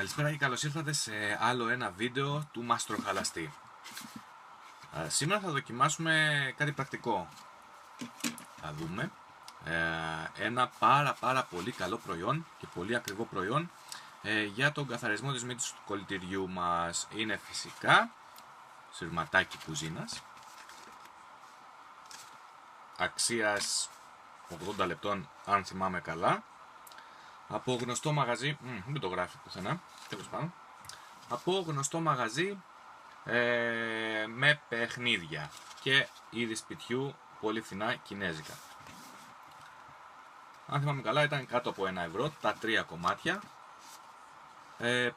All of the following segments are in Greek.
Καλησπέρα και καλώς ήρθατε σε άλλο ένα βίντεο του Μαστροχαλαστή. Σήμερα θα δοκιμάσουμε κάτι πρακτικό. Θα δούμε ένα πάρα πολύ καλό προϊόν και πολύ ακριβό προϊόν για τον καθαρισμό της μύτης του κολλητηριού μας. Είναι φυσικά σειρματάκι κουζίνας αξίας 80 λεπτών αν θυμάμαι καλά, από γνωστό μαγαζί, δεν το γράφει πουθενά, τέλος πάντων, από γνωστό μαγαζί με παιχνίδια και είδη σπιτιού πολύ φθηνά κινέζικα. Αν θυμάμαι καλά ήταν κάτω από 1 ευρώ τα 3 κομμάτια.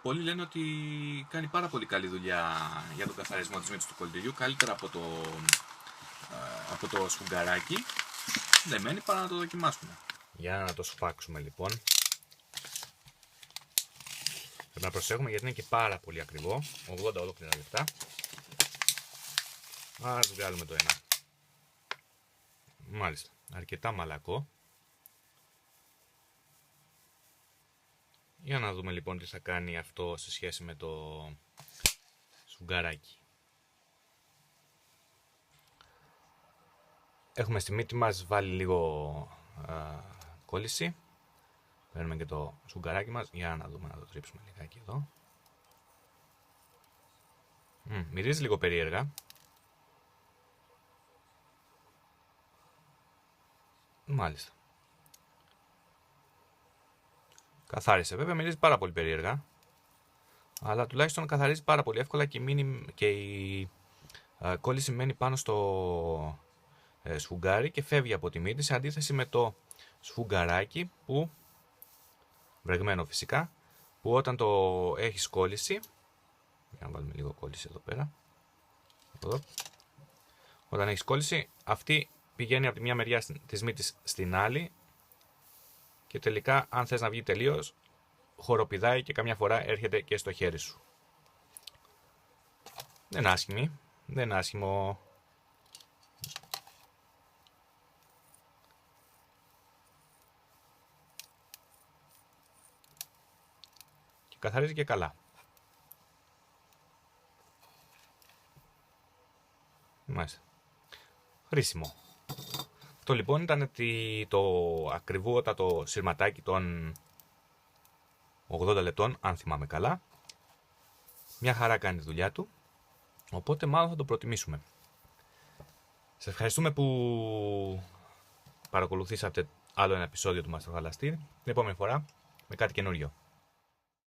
Πολλοί λένε ότι κάνει πάρα πολύ καλή δουλειά για τον καθαρισμό της μύτης του κολλητηριού, καλύτερα από το σφουγγαράκι. Δεν μένει παρά να το δοκιμάσουμε. Για να το σφάξουμε λοιπόν. Πρέπει να προσέχουμε γιατί είναι και πάρα πολύ ακριβό. 80 ολόκληρα λεπτά. Ας βγάλουμε το ένα. Μάλιστα, αρκετά μαλακό. Για να δούμε λοιπόν τι θα κάνει αυτό σε σχέση με το σφουγγαράκι. Έχουμε στη μύτη μας βάλει λίγο κόλληση. Παίρνουμε και το σφουγγαράκι μας. Για να δούμε, να το τρίψουμε λιγάκι εδώ. Μυρίζει λίγο περίεργα. Μάλιστα. Καθάρισε. Βέβαια μυρίζει πάρα πολύ περίεργα. Αλλά τουλάχιστον καθαρίζει πάρα πολύ εύκολα και η κόλληση μένει πάνω στο σφουγγάρι και φεύγει από τη μύτη, σε αντίθεση με το σφουγγαράκι που, βρεγμένο φυσικά, που όταν το έχεις κόλληση, για να βάλουμε λίγο κόλληση εδώ πέρα, εδώ. Όταν έχεις κόλληση, αυτή πηγαίνει από τη μια μεριά της μύτης στην άλλη και τελικά αν θες να βγει τελείως χοροπηδάει και καμιά φορά έρχεται και στο χέρι σου. Δεν είναι άσχημη, δεν είναι άσχημο. Και καθαρίζει και καλά. Μάλιστα. Χρήσιμο. Αυτό λοιπόν ήταν το ακριβότατο σειρματάκι των 80 λεπτών, αν θυμάμαι καλά. Μια χαρά κάνει τη δουλειά του, οπότε μάλλον θα το προτιμήσουμε. Σας ευχαριστούμε που παρακολουθήσατε άλλο ένα επεισόδιο του Μαστροχαλαστή. Την επόμενη φορά με κάτι καινούριο.